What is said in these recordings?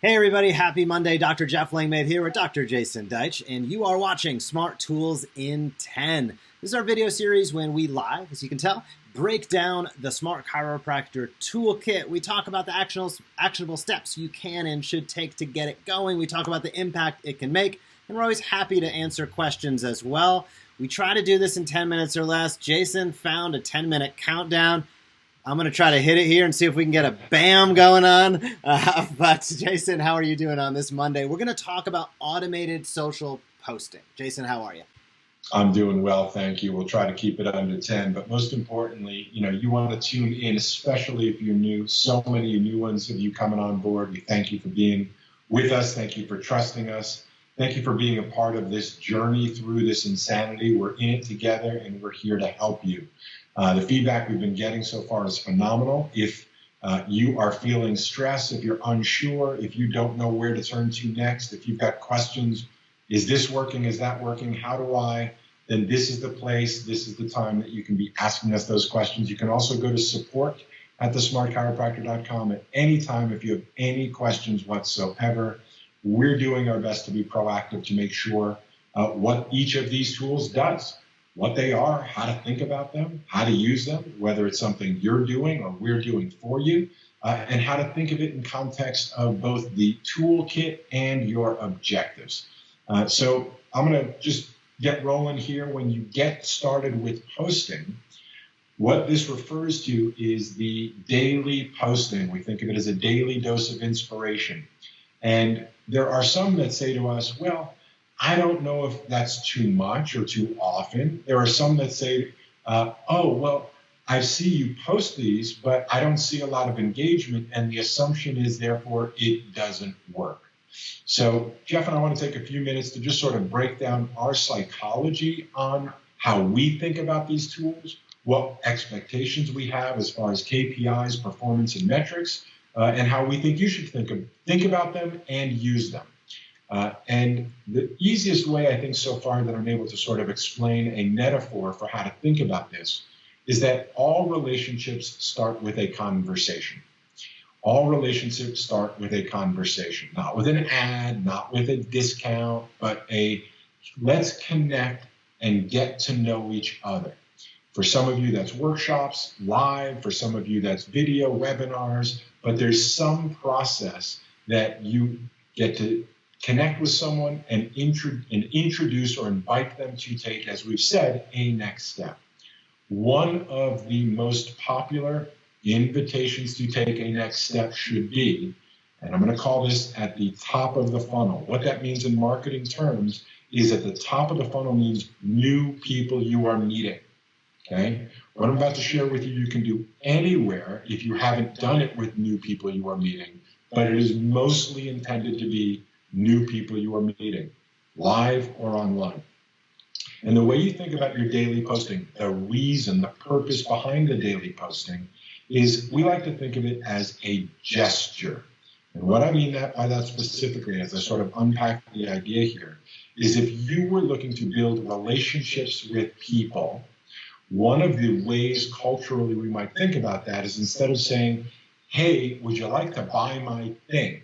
Hey everybody, happy Monday. Dr. Jeff Langmaid here with Dr. Jason Deitch, and you are watching Smart Tools in 10. This is our video series when we live, as you can tell, break down the Smart Chiropractor toolkit. We talk about the actionable steps you can and should take to get it going. We talk about the impact it can make, and we're always happy to answer questions as well. We try to do this in 10 minutes or less. Jason found a 10-minute countdown. I'm going to try to hit it here and see if we can get a bam going on. But Jason, how are you doing on this Monday? We're going to talk about automated social posting. Jason, how are you? I'm doing well, thank you. We'll try to keep it under 10. But most importantly, you want to tune in, especially if you're new. So many new ones of you coming on board. We thank you for being with us. Thank you for trusting us. Thank you for being a part of this journey through this insanity. We're in it together, and we're here to help you. The feedback we've been getting so far is phenomenal. If you are feeling stress, if you're unsure, if you don't know where to turn to next, if you've got questions, is this working, is that working, how do I, then this is the place, this is the time that you can be asking us those questions. You can also go to support@thesmartchiropractor.com at any time if you have any questions whatsoever. We're doing our best to be proactive to make sure what each of these tools does. What they are, how to think about them, how to use them, whether it's something you're doing or we're doing for you, and how to think of it in context of both the toolkit and your objectives. So I'm going to just get rolling here. When you get started with posting, what this refers to is the daily posting. We think of it as a daily dose of inspiration. And there are some that say to us, well, I don't know if that's too much or too often. There are some that say, oh, well, I see you post these, but I don't see a lot of engagement. And the assumption is, therefore, it doesn't work. So Jeff and I want to take a few minutes to just sort of break down our psychology on how we think about these tools, what expectations we have as far as KPIs, performance, and metrics, and how we think you should think about them and use them. And the easiest way, I think, so far that I'm able to sort of explain a metaphor for how to think about this is that all relationships start with a conversation. All relationships start with a conversation, not with an ad, not with a discount, but a let's connect and get to know each other. For some of you, that's workshops, live. For some of you, that's video, webinars. But there's some process that you get to connect with someone and introduce or invite them to take, as we've said, a next step. One of the most popular invitations to take a next step should be, and I'm going to call this at the top of the funnel. What that means in marketing terms is at the top of the funnel means new people you are meeting. Okay? What I'm about to share with you, you can do anywhere if you haven't done it with new people you are meeting, but it is mostly intended to be new people you are meeting, live or online. And the way you think about your daily posting, the reason, the purpose behind the daily posting is we like to think of it as a gesture. And what I mean by that specifically, as I sort of unpack the idea here, is if you were looking to build relationships with people, one of the ways culturally we might think about that is instead of saying, hey, would you like to buy my thing,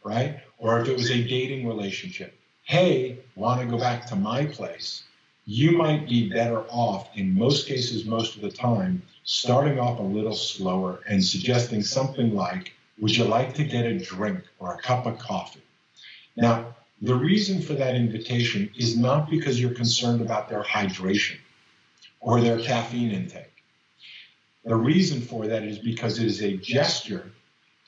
right? Or if it was a dating relationship, hey, want to go back to my place? You might be better off, in most cases, most of the time, starting off a little slower and suggesting something like, would you like to get a drink or a cup of coffee? Now, the reason for that invitation is not because you're concerned about their hydration or their caffeine intake. The reason for that is because it is a gesture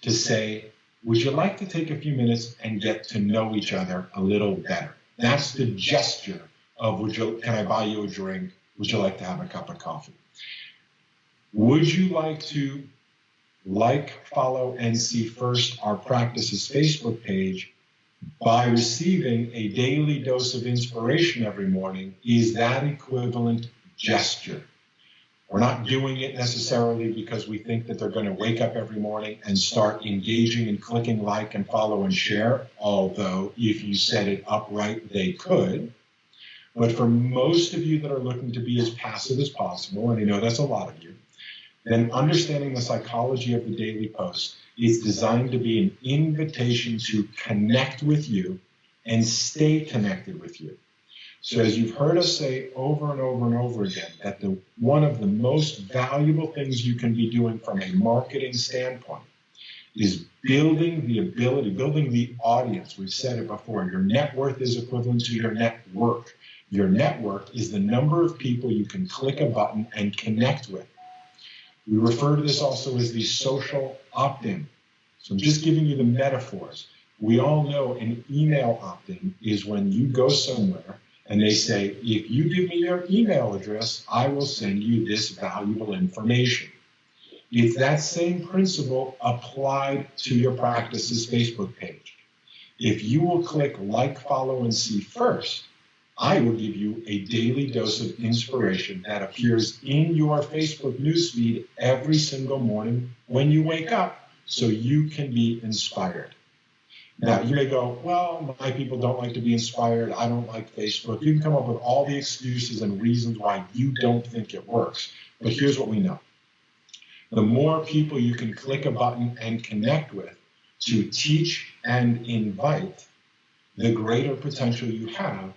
to say, would you like to take a few minutes and get to know each other a little better? That's the gesture of, can I buy you a drink? Would you like to have a cup of coffee? Would you like to follow, and see first our Practices Facebook page by receiving a daily dose of inspiration every morning? Is that equivalent gesture? We're not doing it necessarily because we think that they're going to wake up every morning and start engaging and clicking like and follow and share, although if you set it up right, they could. But for most of you that are looking to be as passive as possible, and I know that's a lot of you, then understanding the psychology of the daily post is designed to be an invitation to connect with you and stay connected with you. So as you've heard us say over and over and over again, that one of the most valuable things you can be doing from a marketing standpoint is building the audience. We've said it before. Your net worth is equivalent to your network. Your network is the number of people you can click a button and connect with. We refer to this also as the social opt-in. So I'm just giving you the metaphors. We all know an email opt-in is when you go somewhere and they say, if you give me your email address, I will send you this valuable information. It's that same principle applied to your practice's Facebook page. If you will click like, follow, and see first, I will give you a daily dose of inspiration that appears in your Facebook newsfeed every single morning when you wake up so you can be inspired. Now, you may go, well, my people don't like to be inspired. I don't like Facebook. You can come up with all the excuses and reasons why you don't think it works. But here's what we know. The more people you can click a button and connect with to teach and invite, the greater potential you have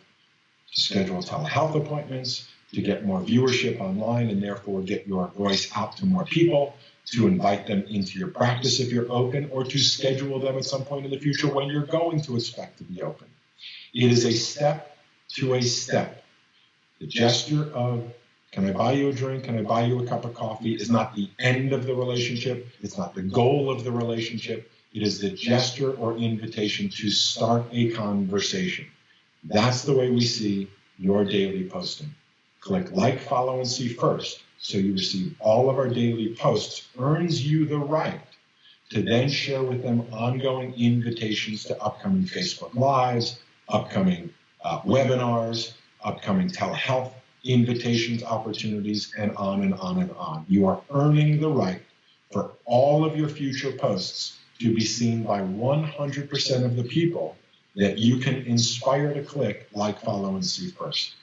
to schedule telehealth appointments, to get more viewership online and therefore get your voice out to more people, to invite them into your practice if you're open, or to schedule them at some point in the future when you're going to expect to be open. It is a step to a step. The gesture of, can I buy you a drink? Can I buy you a cup of coffee? Is not the end of the relationship. It's not the goal of the relationship. It is the gesture or invitation to start a conversation. That's the way we see your daily posting. Click like, follow, and see first, so you receive all of our daily posts, earns you the right to then share with them ongoing invitations to upcoming Facebook Lives, upcoming webinars, upcoming telehealth invitations, opportunities, and on and on and on. You are earning the right for all of your future posts to be seen by 100% of the people that you can inspire to click like, follow, and see first.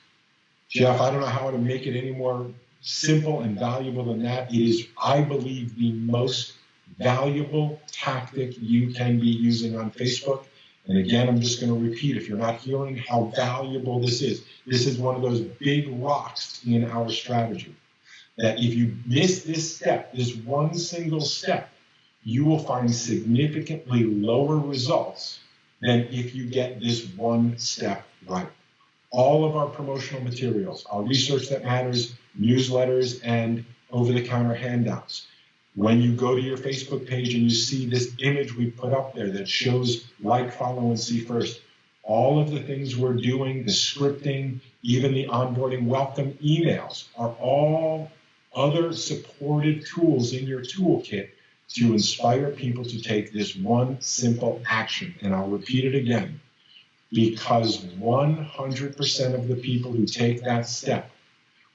Jeff, I don't know how to make it any more simple and valuable than that. It is, I believe, the most valuable tactic you can be using on Facebook. And again, I'm just going to repeat, if you're not hearing how valuable this is one of those big rocks in our strategy, that if you miss this step, this one single step, you will find significantly lower results than if you get this one step right. All of our promotional materials, our Research That Matters, newsletters, and over-the-counter handouts. When you go to your Facebook page and you see this image we put up there that shows like, follow, and see first, all of the things we're doing, the scripting, even the onboarding welcome emails are all other supportive tools in your toolkit to inspire people to take this one simple action. And I'll repeat it again, because 100% of the people who take that step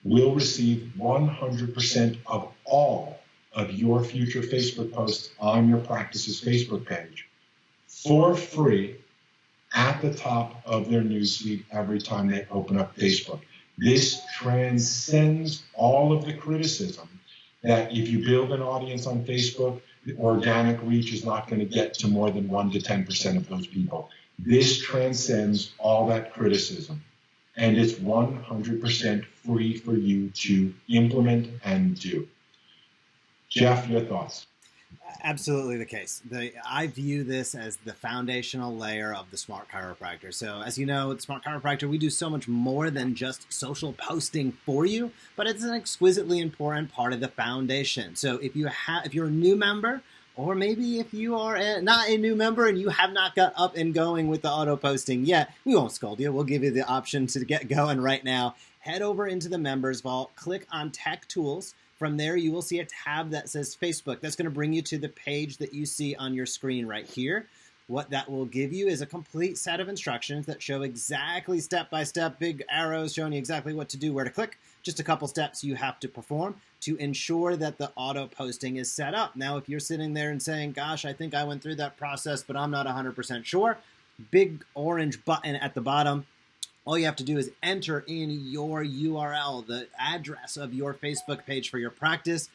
will receive 100% of all of your future Facebook posts on your practice's Facebook page for free at the top of their newsfeed every time they open up Facebook. This transcends all of the criticism that if you build an audience on Facebook, the organic reach is not going to get to more than 1 to 10% of those people. This transcends all that criticism, and it's 100% free for you to implement and do. Jeff, your thoughts? Absolutely the case. I view this as the foundational layer of the Smart Chiropractor. So as you know, at Smart Chiropractor, we do so much more than just social posting for you, but it's an exquisitely important part of the foundation. So if you're a new member, or maybe if you are not a new member and you have not got up and going with the auto posting yet, we won't scold you. We'll give you the option to get going right now. Head over into the Members Vault, click on Tech Tools. From there, you will see a tab that says Facebook. That's going to bring you to the page that you see on your screen right here. What that will give you is a complete set of instructions that show exactly step-by-step, big arrows showing you exactly what to do, where to click, just a couple steps you have to perform to ensure that the auto posting is set up. Now, if you're sitting there and saying, gosh, I think I went through that process, but I'm not 100% sure, big orange button at the bottom. All you have to do is enter in your URL, the address of your Facebook page for your practice,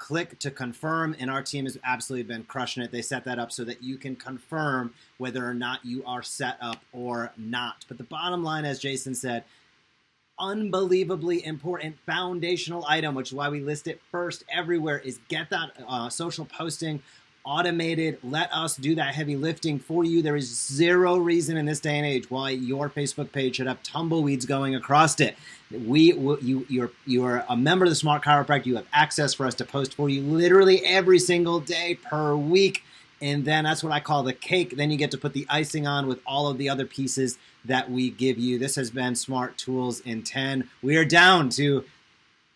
click to confirm, and our team has absolutely been crushing it. They set that up so that you can confirm whether or not you are set up or not. But the bottom line, as Jason said, unbelievably important foundational item, which is why we list it first everywhere, is get that social posting automated. Let us do that heavy lifting for you. There is zero reason in this day and age why your Facebook page should have tumbleweeds going across it. You're a member of the Smart Chiropractor. You have access for us to post for you literally every single day per week. And then that's what I call the cake. Then you get to put the icing on with all of the other pieces that we give you. This has been Smart Tools in 10. We are down to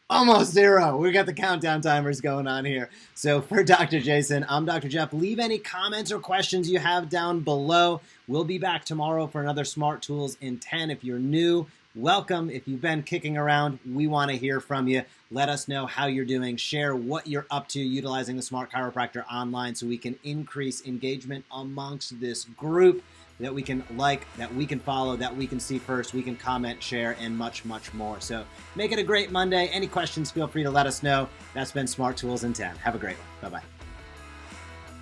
almost zero. We got the countdown timers going on here. So for Dr. Jason, I'm Dr. Jeff. Leave any comments or questions you have down below. We'll be back tomorrow for another Smart Tools in 10. If you're new, welcome. If you've been kicking around, we want to hear from you. Let us know how you're doing. Share what you're up to utilizing the Smart Chiropractor online so we can increase engagement amongst this group that we can like, that we can follow, that we can see first, we can comment, share, and much, much more. So make it a great Monday. Any questions, feel free to let us know. That's been Smart Tools in 10. Have a great one. Bye-bye.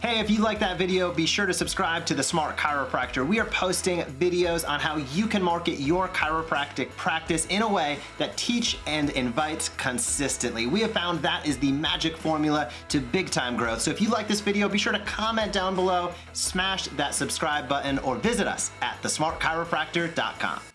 Hey, if you like that video, be sure to subscribe to the Smart Chiropractor. We are posting videos on how you can market your chiropractic practice in a way that teach and invites consistently. We have found that is the magic formula to big time growth. So if you like this video, be sure to comment down below, smash that subscribe button, or visit us at thesmartchiropractor.com.